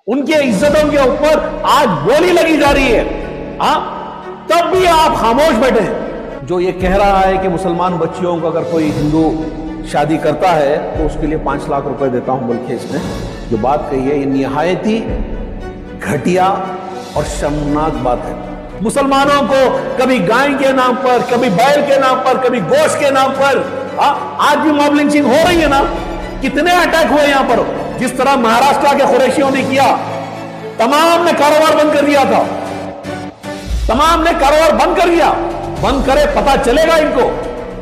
उनके इज्जतों के ऊपर आज गोली लगी जा रही है, तब भी आप खामोश बैठे हैं। जो ये कह रहा है कि मुसलमान बच्चियों को अगर कोई हिंदू शादी करता है तो उसके लिए 5 लाख रुपए देता हूं, बल्कि इसने जो बात कही है ये निहायत ही घटिया और शर्मनाक बात है। मुसलमानों को कभी गाय के नाम पर, कभी बैल के नाम पर, कभी गोश्त के नाम पर आज भी मॉब लिंचिंग हो रही है ना। कितने अटैक हुए यहां पर, जिस तरह महाराष्ट्र के कुरैशियों ने किया, तमाम ने कारोबार बंद कर दिया था, तमाम ने कारोबार बंद कर दिया। बंद करे, पता चलेगा इनको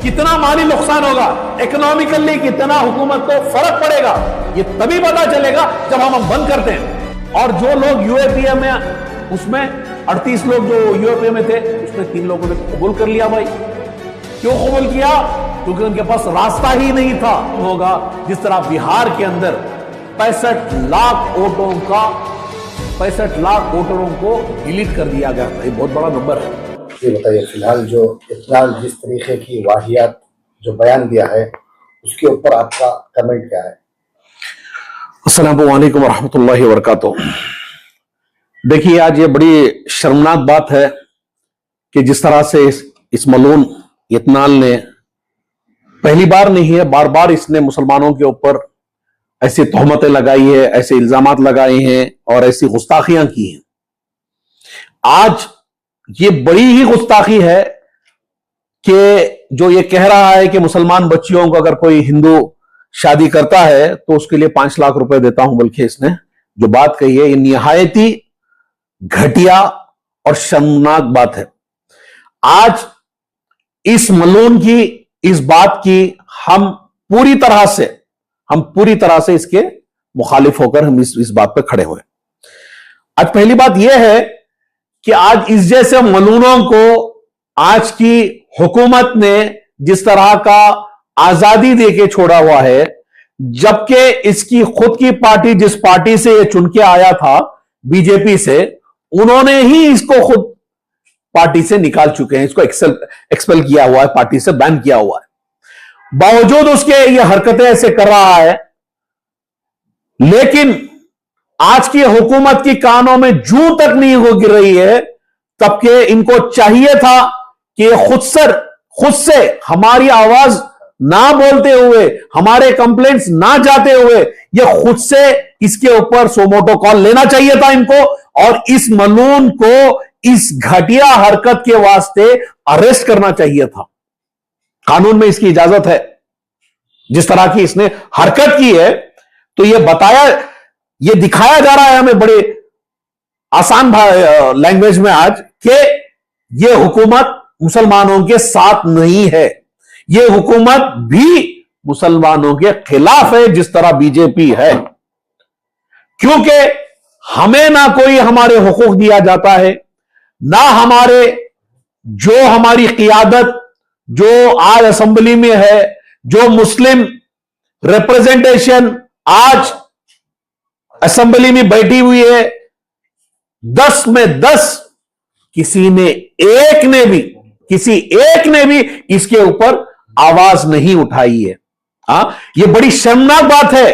कितना माली नुकसान होगा, इकोनॉमिकली कितना हुकूमत को फर्क पड़ेगा, ये तभी पता चलेगा जब हम बंद करते हैं। और जो लोग यूएपीए में, उसमें 38 लोग जो यूएपीए में थे, उसमें 3 लोगों ने कबूल कर लिया। भाई क्यों कबूल किया? क्योंकि उनके पास रास्ता ही नहीं था होगा। जिस तरह बिहार के अंदर 65 लाख वोटों का 65 लाख वोटरों को डिलीट कर दिया गया था, ये बहुत बड़ा नंबर है। ये बताइए, फिलहाल जो इतना जिस तरीके की वाहियात जो बयान दिया है उसके ऊपर आपका कमेंट क्या है? अस्सलामु अलैकुम वरहमतुल्लाहि वबरकातुहू। देखिए, आज ये बड़ी शर्मनाक बात है कि जिस तरह से इस मलून इत्नाल ने, पहली बार नहीं है, बार बार इसने मुसलमानों के ऊपर ऐसी तोहमतें लगाई है, ऐसे इल्जामात लगाए हैं और ऐसी गुस्ताखियां की हैं। आज ये बड़ी ही गुस्ताखी है कि जो ये कह रहा है कि मुसलमान बच्चियों को अगर कोई हिंदू शादी करता है तो उसके लिए 5 लाख रुपए देता हूं, बल्कि इसने जो बात कही है ये निहायत ही घटिया और शर्मनाक बात है। आज इस मलून की, इस बात की हम पूरी तरह से इसके मुखालिफ होकर हम इस बात पर खड़े हुए। आज पहली बात यह है कि आज इस जैसे मलूनों को आज की हुकूमत ने जिस तरह का आजादी देके छोड़ा हुआ है, जबकि इसकी खुद की पार्टी, जिस पार्टी से ये चुन के आया था, बीजेपी से, उन्होंने ही इसको खुद पार्टी से निकाल चुके हैं, इसको एक्सपेल किया हुआ है, पार्टी से बैन किया हुआ है। बावजूद उसके ये हरकतें ऐसे कर रहा है, लेकिन आज की हुकूमत की कानों में जूं तक नहीं हो गिर रही है, तबकि इनको चाहिए था कि खुद से हमारी आवाज ना बोलते हुए, हमारे कंप्लेंट्स ना जाते हुए, ये खुद से इसके ऊपर सोमोटो कॉल लेना चाहिए था इनको, और इस मलून को इस घटिया हरकत के वास्ते अरेस्ट करना चाहिए था। कानून में इसकी इजाजत है। जिस तरह की इसने हरकत की है, तो ये दिखाया जा रहा है हमें बड़े आसान लैंग्वेज में आज कि यह हुकूमत मुसलमानों के साथ नहीं है, यह हुकूमत भी मुसलमानों के खिलाफ है, जिस तरह बीजेपी है। क्योंकि हमें ना कोई हमारे हुकूक दिया जाता है, ना हमारी क़ियादत जो आज असेंबली में है, जो मुस्लिम रिप्रेजेंटेशन आज असेंबली में बैठी हुई है, 10 में 10 किसी एक ने भी इसके ऊपर आवाज नहीं उठाई है। यह बड़ी शर्मनाक बात है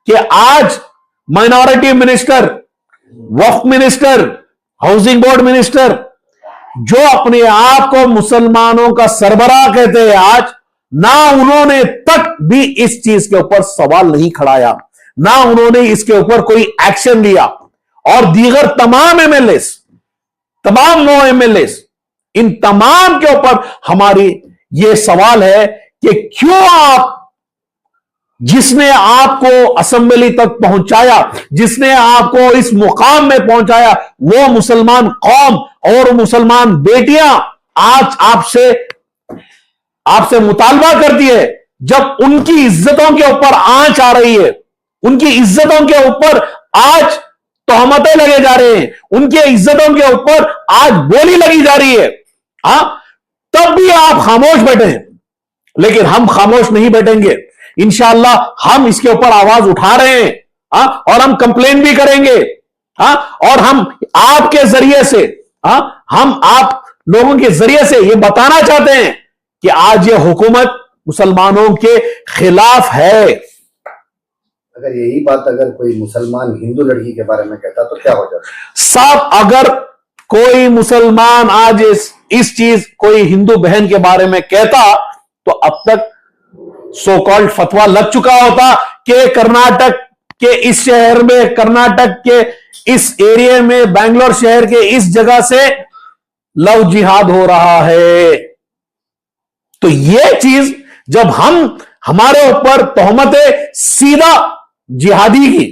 कि आज माइनॉरिटी मिनिस्टर, वक्फ मिनिस्टर, हाउसिंग बोर्ड मिनिस्टर, जो अपने आप को मुसलमानों का सरबराह कहते हैं, आज ना उन्होंने तक भी इस चीज के ऊपर सवाल नहीं खड़ाया, ना उन्होंने इसके ऊपर कोई एक्शन लिया। और दीगर तमाम एमएलएस, तमाम 9 एमएलएस, इन तमाम के ऊपर हमारी यह सवाल है कि क्यों जिसने आपको असेंबली तक पहुंचाया, जिसने आपको इस मुकाम में पहुंचाया, वो मुसलमान कौम और मुसलमान बेटियां आज आपसे मुतालबा करती है, जब उनकी इज्जतों के ऊपर आंच आ रही है, उनकी इज्जतों के ऊपर आज तोहमतें लगे जा रहे हैं, उनकी इज्जतों के ऊपर आज बोली लगी जा रही है, तब भी आप खामोश बैठे हैं। लेकिन हम खामोश नहीं बैठेंगे। इंशाअल्लाह हम इसके ऊपर आवाज उठा रहे हैं, और हम कंप्लेन भी करेंगे, और हम आपके जरिए से, हम आप लोगों के जरिए से यह बताना चाहते हैं कि आज यह हुकूमत मुसलमानों के खिलाफ है। अगर यही बात अगर कोई मुसलमान हिंदू लड़की के बारे में कहता तो क्या हो जाता? साहब, अगर कोई मुसलमान आज इस चीज कोई हिंदू बहन के बारे में कहता तो अब तक सो कॉल्ड फतवा लग चुका होता कि कर्नाटक के इस शहर में, कर्नाटक के इस एरिया में, बैंगलोर शहर के इस जगह से लव जिहाद हो रहा है। तो यह चीज जब हमारे ऊपर तोहमत सीधा जिहादी की,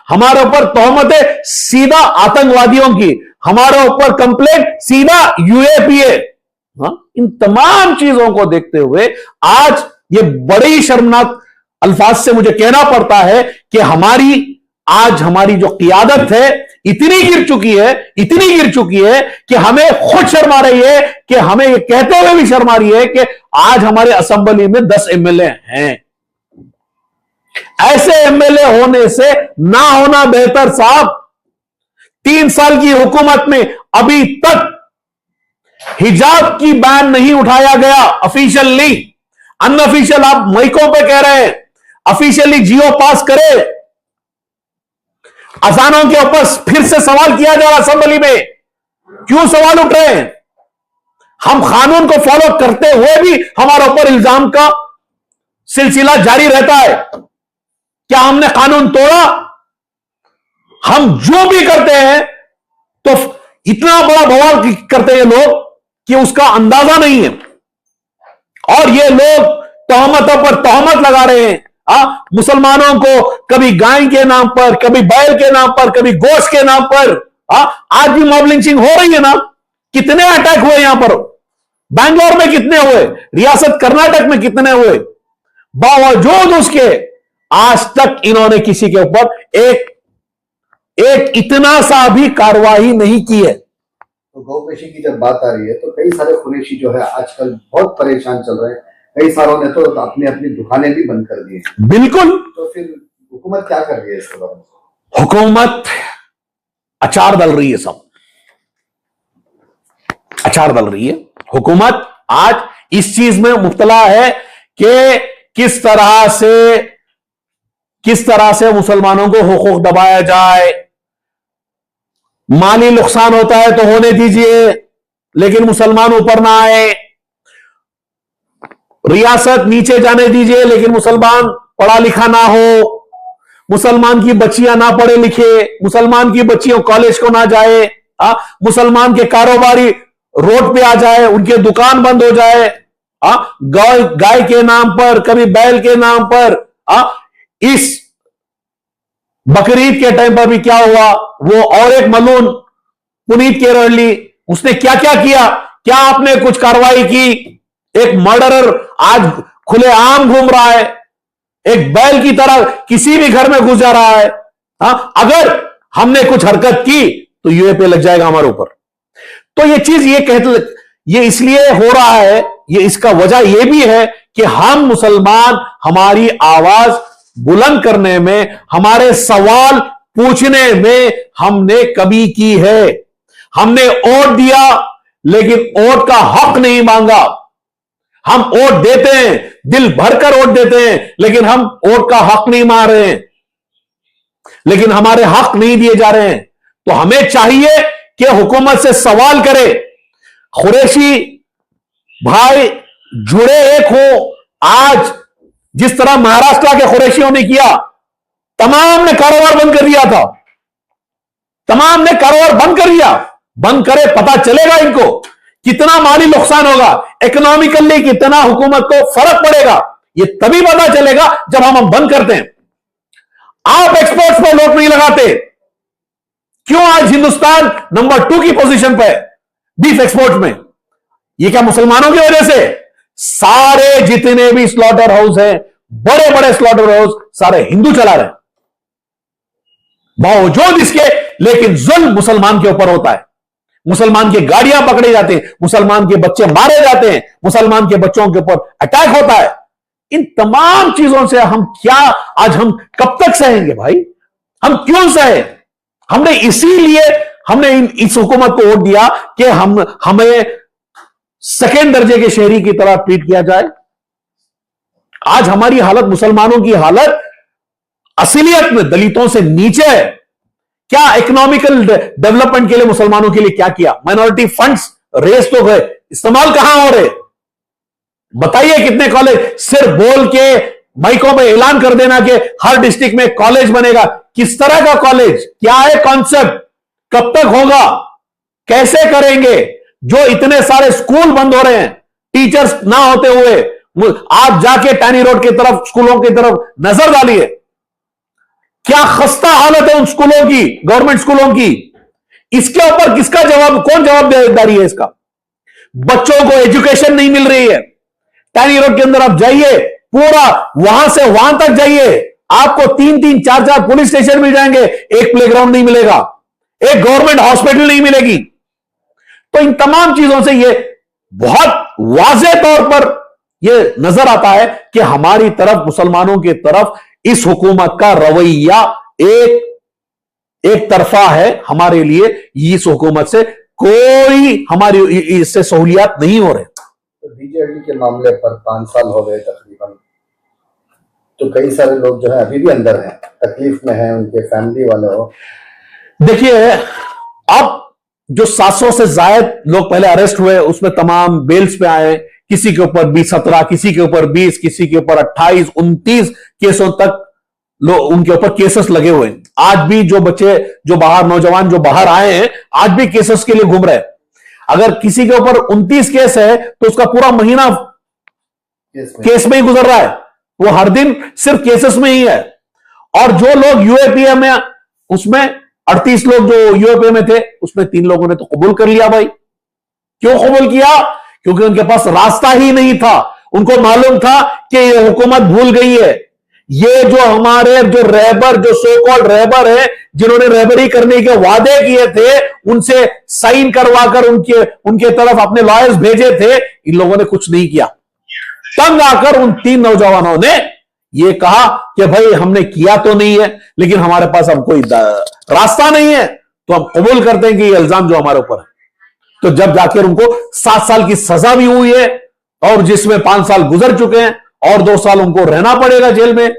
हमारे ऊपर तोहमत सीधा आतंकवादियों की, हमारे ऊपर कंप्लेंट सीधा यूएपीए, इन तमाम चीजों को देखते हुए आज ये बड़ी शर्मनाक अल्फाज से मुझे कहना पड़ता है कि हमारी जो क़ियादत है इतनी गिर चुकी है कि हमें खुद शर्म आ रही है, कि हमें ये कहते हुए भी शर्म आ रही है कि आज हमारे असेंबली में 10 एमएलए हैं। ऐसे एमएलए होने से ना होना बेहतर साहब। 3 साल की हुकूमत में अभी तक हिजाब की बैन नहीं उठाया गया ऑफिशियली। अनऑफिशियल आप माइकों पे कह रहे हैं, ऑफिशियली जियो पास करे। अजानों के ऊपर फिर से सवाल किया जा रहा असेंबली में, क्यों सवाल उठ रहे हैं? हम कानून को फॉलो करते हुए भी हमारे ऊपर इल्जाम का सिलसिला जारी रहता है। क्या हमने कानून तोड़ा? हम जो भी करते हैं तो इतना बड़ा बवाल करते हैं लोग कि उसका अंदाजा नहीं है। और ये लोग तोहमतों पर तोहमत लगा रहे हैं। मुसलमानों को कभी गाय के नाम पर, कभी बैल के नाम पर, कभी गोश्त के नाम पर। आज भी मॉब लिंचिंग हो रही है ना। कितने अटैक हुए यहां पर? बैंगलोर में कितने हुए? रियासत कर्नाटक में कितने हुए? बावजूद उसके आज तक इन्होंने किसी के ऊपर एक इतना सा भी कार्रवाई नहीं की है। तो गौपेशी की जब बात आ रही है तो कई सारे कुरैशी जो है आजकल बहुत परेशान चल रहे हैं। कई सारों ने तो अपनी अपनी दुकानें भी बंद कर दी हैं। बिल्कुल। तो फिर हुकूमत क्या कर रही है इसके बारे में? हुकूमत अचार डाल रही है, सब अचार डाल रही है। हुकूमत आज इस चीज में मुब्तला है कि किस तरह से मुसलमानों को हुकूक दबाया जाए। माली नुकसान होता है तो होने दीजिए, लेकिन मुसलमान ऊपर ना आए। रियासत नीचे जाने दीजिए, लेकिन मुसलमान पढ़ा लिखा ना हो। मुसलमान की बच्चियां ना पढ़े लिखे, मुसलमान की बच्चियों कॉलेज को ना जाए। मुसलमान के कारोबारी रोड पे आ जाए, उनके दुकान बंद हो जाए। गाय के नाम पर, कभी बैल के नाम पर। इस बकरीद के टाइम पर भी क्या हुआ? वो और एक मलून पुनीत केरली, उसने क्या क्या किया? क्या आपने कुछ कार्रवाई की? एक मर्डरर आज खुलेआम घूम रहा है, एक बैल की तरह किसी भी घर में घुस जा रहा है। अगर हमने कुछ हरकत की तो यूएपीए लग जाएगा हमारे ऊपर। तो ये चीज ये इसलिए हो रहा है, ये इसका वजह ये भी है कि हम मुसलमान हमारी आवाज बुलंद करने में, हमारे सवाल पूछने में हमने कमी की है। हमने वोट दिया लेकिन वोट का हक नहीं मांगा। हम वोट देते हैं, दिल भरकर वोट देते हैं, लेकिन हम वोट का हक नहीं मांग रहे हैं, लेकिन हमारे हक नहीं दिए जा रहे हैं। तो हमें चाहिए कि हुकूमत से सवाल करे। कुरैशी भाई जुड़े एक हो। आज जिस तरह महाराष्ट्र के कुरैशियों ने किया, तमाम ने कारोबार बंद कर दिया था, तमाम ने कारोबार बंद कर दिया। बंद करे, पता चलेगा इनको कितना माली नुकसान होगा, इकोनॉमिकली कितना हुकूमत को फर्क पड़ेगा। ये तभी पता चलेगा जब हम बंद करते हैं। आप एक्सपोर्ट्स पर रोक नहीं लगाते, क्यों आज हिंदुस्तान नंबर 2 की पोजीशन पे बीफ एक्सपोर्ट में? ये क्या मुसलमानों की वजह से? सारे जितने भी स्लॉटर हाउस हैं, बड़े बड़े स्लॉटर हाउस सारे हिंदू चला रहे हैं। बावजूद इसके लेकिन जुल्म मुसलमान के ऊपर होता है। मुसलमान की गाड़ियां पकड़ी जाती हैं, मुसलमान के बच्चे मारे जाते हैं, मुसलमान के बच्चों के ऊपर अटैक होता है। इन तमाम चीजों से हम कब तक सहेंगे भाई? हम क्यों सहे? हमने इसीलिए इस हुकूमत को वोट दिया कि हमें सेकेंड दर्जे के शहरी की तरह ट्रीट किया जाए। आज हमारी हालत, मुसलमानों की हालत असलियत में दलितों से नीचे है। क्या इकोनॉमिकल डेवलपमेंट के लिए मुसलमानों के लिए क्या किया? माइनॉरिटी फंड्स रेस तो गए, इस्तेमाल कहां हो रहे? बताइए कितने कॉलेज? सिर्फ बोल के माइकों में ऐलान कर देना कि हर डिस्ट्रिक्ट में कॉलेज बनेगा। किस तरह का कॉलेज? क्या है कॉन्सेप्ट? कब तक होगा? कैसे करेंगे? जो इतने सारे स्कूल बंद हो रहे हैं टीचर्स ना होते हुए। आप जाके टैनी रोड की तरफ, स्कूलों की तरफ नजर डालिए, क्या खस्ता हालत है उन स्कूलों की, गवर्नमेंट स्कूलों की। इसके ऊपर किसका जवाब, कौन जवाबदारी है इसका? बच्चों को एजुकेशन नहीं मिल रही है। टैनी रोड के अंदर आप जाइए, पूरा वहां से वहां तक जाइए, आपको 3-3, 4-4 पुलिस स्टेशन मिल जाएंगे, एक प्लेग्राउंड नहीं मिलेगा, एक गवर्नमेंट हॉस्पिटल नहीं मिलेगी। तो इन तमाम चीजों से यह बहुत वाज़े तौर पर यह नजर आता है कि हमारी तरफ, मुसलमानों की तरफ इस हुकूमत का रवैया एक तरफा है। हमारे लिए इस हुकूमत से कोई हमारी इससे सहूलियात नहीं हो रहे। तो बीजेपी के मामले पर 5 साल हो गए तकरीबन, तो कई सारे लोग जो है अभी भी अंदर हैं, तकलीफ में हैं, उनके फैमिली वाले हो। देखिए, अब जो 700 से ज्यादा लोग पहले अरेस्ट हुए, उसमें तमाम बेल्स पे आए। किसी के ऊपर 17, किसी के ऊपर 20, किसी के ऊपर 28, 29 केसों तक लोग, उनके ऊपर केसेस लगे हुए हैं। आज भी जो बच्चे, जो बाहर, नौजवान जो बाहर आए हैं, आज भी केसेस के लिए घूम रहे हैं। अगर किसी के ऊपर 29 केस है तो उसका पूरा महीना केस में ही गुजर रहा है। वो हर दिन सिर्फ केसेस में ही है। और जो लोग यूएपीए में, उसमें 38 लोग जो यूएपीए में थे, उसमें 3 लोगों ने तो कबूल कर लिया। भाई क्यों कबूल किया? क्योंकि उनके पास रास्ता ही नहीं था। उनको मालूम था कि ये हुकूमत भूल गई है। ये जो हमारे जो रहबर, जो सो कॉल्ड रहबर है, जिन्होंने रहबरी करने के वादे किए थे, उनसे साइन करवाकर उनके तरफ अपने लॉयर्स भेजे थे, इन लोगों ने कुछ नहीं किया। तंग आकर उन 3 नौजवानों ने यह कहा कि भाई हमने किया तो नहीं है, लेकिन हमारे पास अब कोई रास्ता नहीं है, तो हम कबूल करते हैं कि ये इल्जाम जो हमारे ऊपर है। तो जब जाकर उनको 7 साल की सजा भी हुई है, और जिसमें 5 साल गुजर चुके हैं, और 2 साल उनको रहना पड़ेगा जेल में।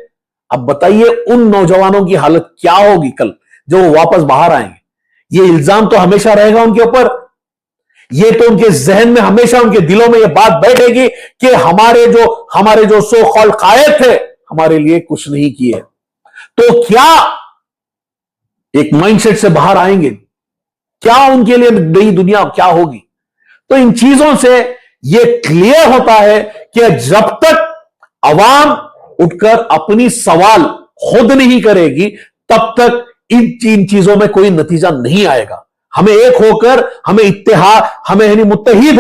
अब बताइए उन नौजवानों की हालत क्या होगी कल जब वो वापस बाहर आएंगे। ये इल्जाम तो हमेशा रहेगा उनके ऊपर। ये तो उनके जहन में हमेशा, उनके दिलों में ये बात बैठेगी कि हमारे जो सो कॉल्ड कायद थे, हमारे लिए कुछ नहीं किए। तो क्या एक माइंडसेट से बाहर आएंगे? क्या उनके लिए नई दुनिया क्या होगी? तो इन चीजों से यह क्लियर होता है कि जब तक अवाम उठकर अपनी सवाल खुद नहीं करेगी, तब तक इन चीजों में कोई नतीजा नहीं आएगा। हमें एक होकर, हमें इत्तेहाद, हमें मुत्तहिद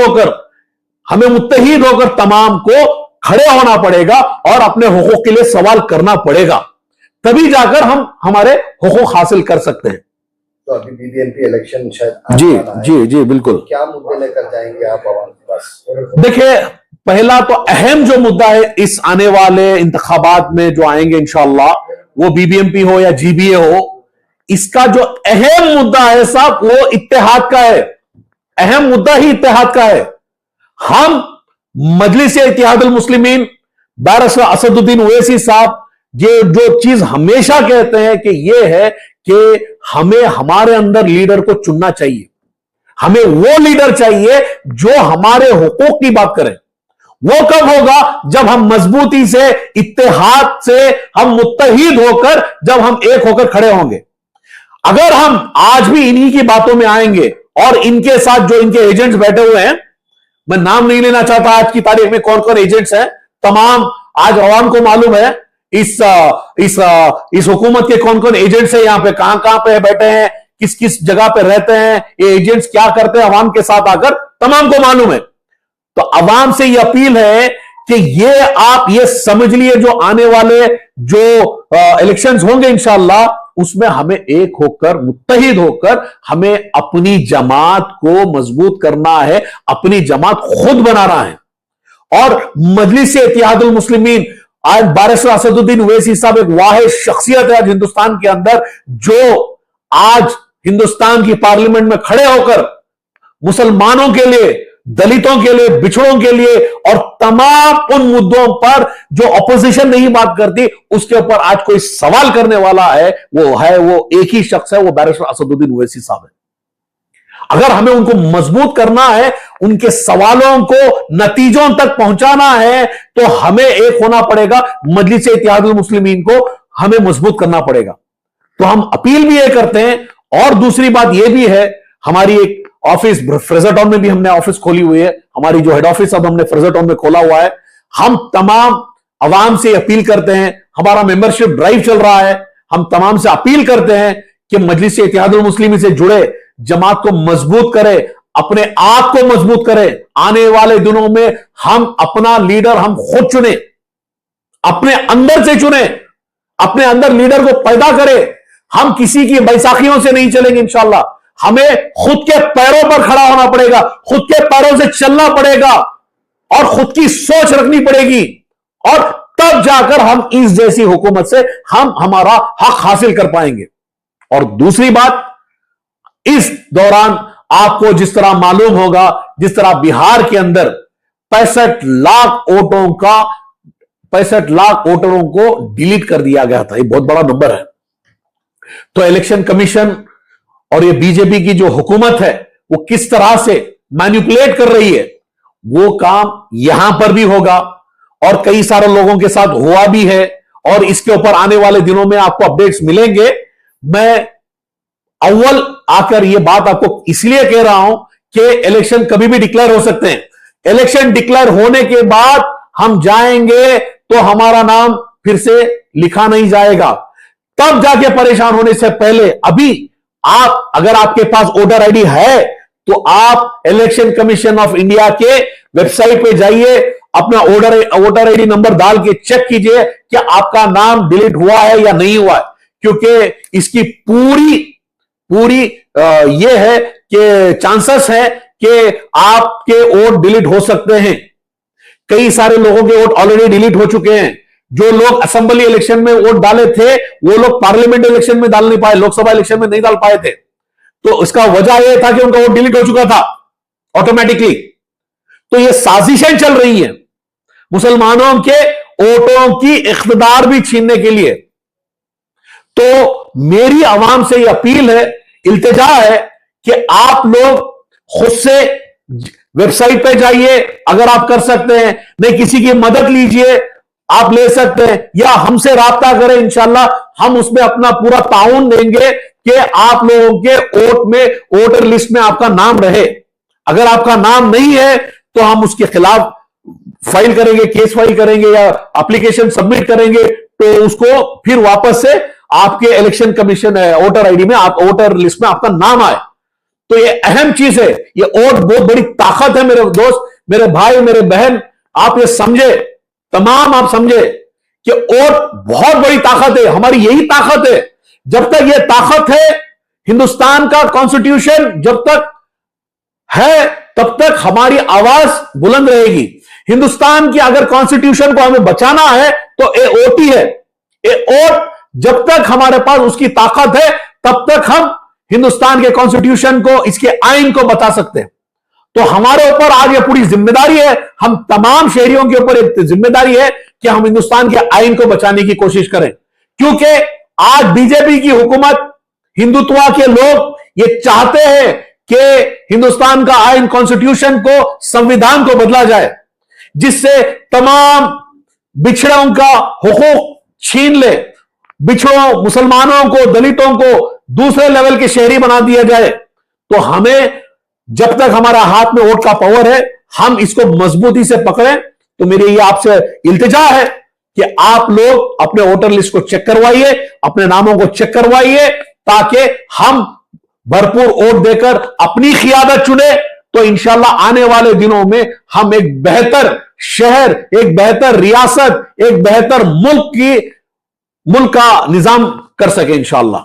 होकर तमाम को खड़े होना पड़ेगा और अपने हुकूक के लिए सवाल करना पड़ेगा। तभी जाकर हम हमारे हुकूक हासिल कर सकते हैं। तो अभी बीबीएमपी इलेक्शन शायद जी बिल्कुल। क्या मुद्दे लेकर जाएंगे आप आवाम के पास? देखिए, पहला तो अहम जो मुद्दा है इस आने वाले इंतखाबात में जो आएंगे इंशाअल्लाह, वो बीबीएमपी हो या जीबीए हो, इसका जो अहम मुद्दा है साहब, वो इत्तेहाद का है। अहम मुद्दा ही इत्तेहाद का है। हम मजलिस-ए-इत्तेहादुल मुस्लिमीन, बैरिस्टर असदुद्दीन ओवैसी साहब, ये जो चीज हमेशा कहते हैं कि ये है कि हमें हमारे अंदर लीडर को चुनना चाहिए। हमें वो लीडर चाहिए जो हमारे हुकूक की बात करे। वो कब होगा? जब हम मजबूती से, इत्तेहाद से, हम मुत्तहिद होकर, जब हम एक होकर खड़े होंगे। अगर हम आज भी इन्हीं की बातों में आएंगे और इनके साथ जो इनके एजेंट्स बैठे हुए हैं, मैं नाम नहीं लेना चाहता आज की तारीख में कौन कौन एजेंट्स हैं, तमाम आज अवाम को मालूम है इस हुकूमत के कौन कौन एजेंट्स हैं, यहां पे कहां पे बैठे हैं, किस किस जगह पे रहते हैं, ये एजेंट्स क्या करते हैं अवाम के साथ आकर, तमाम को मालूम है। तो अवाम से यह अपील है कि आप ये समझ लिए, जो आने वाले जो इलेक्शंस होंगे इंशाअल्लाह, उसमें हमें एक होकर, मुत्तहिद होकर, हमें अपनी जमात को मजबूत करना है, अपनी जमात खुद बनाना है। और मजलिस-ए-इत्तेहादुल मुस्लिमीन, आज बैरिस्टर असदुद्दीन ओवैसी साहब एक वाहिद शख्सियत है आज हिंदुस्तान के अंदर, जो आज हिंदुस्तान की पार्लियामेंट में खड़े होकर मुसलमानों के लिए दलितों के लिए, बिछड़ों के लिए और तमाम उन मुद्दों पर जो ऑपोजिशन नहीं बात करती, उसके ऊपर आज कोई सवाल करने वाला है, वो एक ही शख्स है, वो बैरिस्टर असदुद्दीन ओवैसी साहब है। अगर हमें उनको मजबूत करना है, उनके सवालों को नतीजों तक पहुंचाना है, तो हमें एक होना पड़ेगा, मजलिस इत्तेहादुल मुस्लिमीन को हमें मजबूत करना पड़ेगा। तो हम अपील भी ये करते हैं। और दूसरी बात यह भी है, हमारी एक ऑफिस फ्रेजर टाउन में भी हमने ऑफिस खोली हुई है, हमारी जो हेड ऑफिस अब हमने फ्रेजर टाउन में खोला हुआ है। हम तमाम अवाम से अपील करते हैं, हमारा मेंबरशिप ड्राइव चल रहा है, हम तमाम से अपील करते हैं कि मजलिस इत्तेहादुल मुस्लिमीन से जुड़े, जमात को मजबूत करे, अपने आप को मजबूत करे। आने वाले दिनों में हम अपना लीडर हम खुद चुने, अपने अंदर से चुने, अपने अंदर लीडर को पैदा करें। हम किसी की बैसाखियों से नहीं चलेंगे इंशाल्लाह। हमें खुद के पैरों पर खड़ा होना पड़ेगा, खुद के पैरों से चलना पड़ेगा और खुद की सोच रखनी पड़ेगी, और तब जाकर हम इस जैसी हुकूमत से हम हमारा हक हासिल कर पाएंगे। और दूसरी बात, इस दौरान आपको जिस तरह मालूम होगा, जिस तरह बिहार के अंदर 65 लाख वोटरों को डिलीट कर दिया गया था, ये बहुत बड़ा नंबर है। तो इलेक्शन कमीशन और ये बीजेपी की जो हुकूमत है, वो किस तरह से मैनिपुलेट कर रही है, वो काम यहां पर भी होगा और कई सारे लोगों के साथ हुआ भी है, और इसके ऊपर आने वाले दिनों में आपको अपडेट्स मिलेंगे। मैं अव्वल आकर यह बात आपको इसलिए कह रहा हूं कि इलेक्शन कभी भी डिक्लेयर हो सकते हैं। इलेक्शन डिक्लेयर होने के बाद हम जाएंगे तो हमारा नाम फिर से लिखा नहीं जाएगा, तब जाके परेशान होने से पहले अभी आप, अगर आपके पास वोटर आईडी है तो आप इलेक्शन कमीशन ऑफ इंडिया के वेबसाइट पे जाइए, अपना वोटर आईडी नंबर डाल के चेक कीजिए कि आपका नाम डिलीट हुआ है या नहीं हुआ है, क्योंकि इसकी पूरी ये है कि चांसेस है कि आपके वोट डिलीट हो सकते हैं। कई सारे लोगों के वोट ऑलरेडी डिलीट हो चुके हैं। जो लोग असेंबली इलेक्शन में वोट डाले थे, वो लोग पार्लियामेंट इलेक्शन में डाल नहीं पाए, लोकसभा इलेक्शन में नहीं डाल पाए थे। तो इसका वजह यह था कि उनका वोट डिलीट हो चुका था ऑटोमेटिकली। तो ये साजिशें चल रही हैं मुसलमानों के वोटों की इख्तिदार भी छीनने के लिए। तो मेरी आवाम से यह अपील है, इल्तिजा है कि आप लोग खुद से वेबसाइट पे जाइए, अगर आप कर सकते हैं, नहीं किसी की मदद लीजिए, आप ले सकते हैं, या हमसे राब्ता करें, इंशाल्लाह हम उसमें अपना पूरा ताउन देंगे कि आप लोगों के वोट में, वोटर लिस्ट में आपका नाम रहे। अगर आपका नाम नहीं है तो हम उसके खिलाफ फाइल करेंगे, केस फाइल करेंगे या एप्लीकेशन सबमिट करेंगे, तो उसको फिर वापस से आपके इलेक्शन कमीशन वोटर आईडी में, आप वोटर लिस्ट में आपका नाम आए। तो ये अहम चीज है, ये वोट बहुत बड़ी ताकत है मेरे दोस्त, मेरे भाई, मेरे बहन, आप ये समझे, तमाम आप समझे कि वोट बहुत बड़ी ताकत है, हमारी यही ताकत है। जब तक ये ताकत है, हिंदुस्तान का कॉन्स्टिट्यूशन जब तक है, तब तक हमारी आवाज बुलंद रहेगी। हिंदुस्तान की अगर कॉन्स्टिट्यूशन को हमें बचाना है तो ए वोट ही है। ए वोट जब तक हमारे पास उसकी ताकत है, तब तक हम हिंदुस्तान के कॉन्स्टिट्यूशन को, इसके आइन को बचा सकते हैं। तो हमारे ऊपर आज ये पूरी जिम्मेदारी है, हम तमाम शहरियों के ऊपर एक जिम्मेदारी है कि हम हिंदुस्तान के आइन को बचाने की कोशिश करें, क्योंकि आज बीजेपी की हुकूमत, हिंदुत्व के लोग ये चाहते हैं कि हिंदुस्तान का आइन, कॉन्स्टिट्यूशन को, संविधान को बदला जाए, जिससे तमाम बिछड़ों का हुकूक छीन ले, बिछड़ों, मुसलमानों को, दलितों को दूसरे लेवल के शहरी बना दिया जाए। तो हमें, जब तक हमारा हाथ में वोट का पावर है, हम इसको मजबूती से पकड़ें। तो मेरी ये आपसे इल्तिजा है कि आप लोग अपने वोटर लिस्ट को चेक करवाइए, अपने नामों को चेक करवाइए, ताकि हम भरपूर वोट देकर अपनी क़ियादत चुने। तो इंशाल्लाह आने वाले दिनों में हम एक बेहतर शहर, एक बेहतर रियासत, एक बेहतर मुल्क का निजाम कर सके इंशाल्लाह।